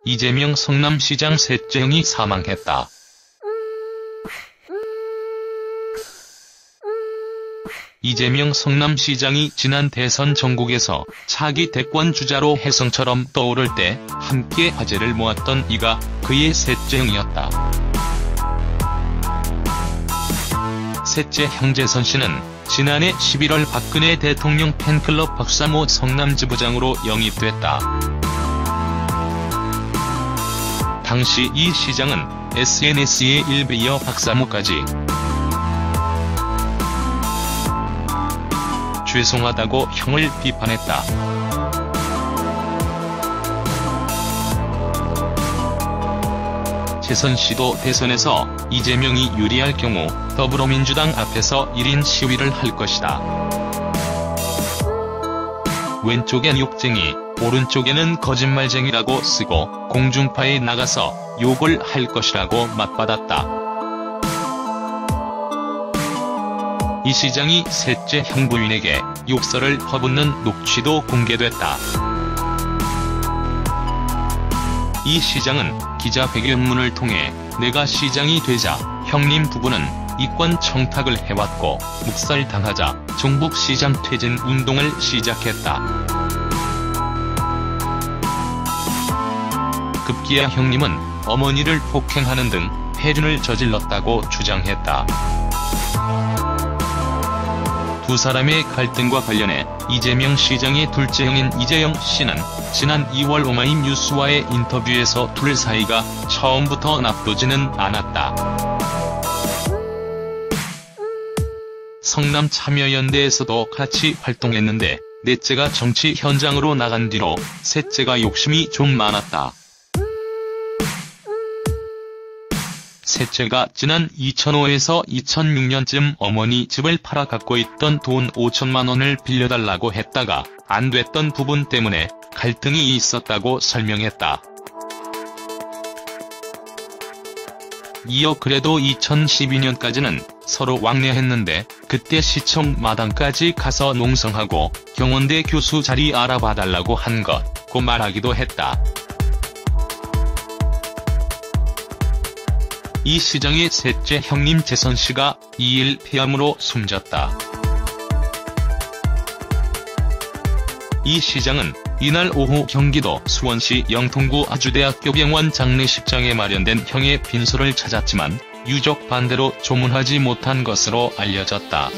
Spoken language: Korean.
이재명 성남시장 셋째 형이 사망했다. 이재명 성남시장이 지난 대선 전국에서 차기 대권 주자로 혜성처럼 떠오를 때 함께 화제를 모았던 이가 그의 셋째 형이었다. 셋째 형재선 씨는 지난해 11월 박근혜 대통령 팬클럽 박사모 성남지부장으로 영입됐다. 당시 이 시장은 SNS에 일부 이어 박사모까지 죄송하다고 형을 비판했다. 재선 씨도 대선에서 이재명이 유리할 경우 더불어민주당 앞에서 1인 시위를 할 것이다. 왼쪽엔 욕쟁이, 오른쪽에는 거짓말쟁이라고 쓰고 공중파에 나가서 욕을 할 것이라고 맞받았다. 이 시장이 셋째 형 부인에게 욕설을 퍼붓는 녹취도 공개됐다. 이 시장은 기자회견문을 통해 내가 시장이 되자 형님 부부는 이권 청탁을 해왔고 묵살당하자 종북시장 퇴진 운동을 시작했다. 급기야 형님은 어머니를 폭행하는 등 폐륜을 저질렀다고 주장했다. 두 사람의 갈등과 관련해 이재명 시장의 둘째 형인 이재영 씨는 지난 2월 오마이뉴스와의 인터뷰에서 둘 사이가 처음부터 나쁘지는 않았다. 성남참여연대에서도 같이 활동했는데 넷째가 정치 현장으로 나간 뒤로 셋째가 욕심이 좀 많았다. 셋째가 지난 2005에서 2006년쯤 어머니 집을 팔아 갖고 있던 돈 5천만 원을 빌려달라고 했다가 안 됐던 부분 때문에 갈등이 있었다고 설명했다. 이어 그래도 2012년까지는 서로 왕래했는데 그때 시청 마당까지 가서 농성하고 경원대 교수 자리 알아봐달라고 한 것,고 말하기도 했다. 이 시장의 셋째 형님 재선 씨가 2일 폐암으로 숨졌다. 이 시장은 이날 오후 경기도 수원시 영통구 아주대학교 병원 장례식장에 마련된 형의 빈소를 찾았지만 유족 반대로 조문하지 못한 것으로 알려졌다.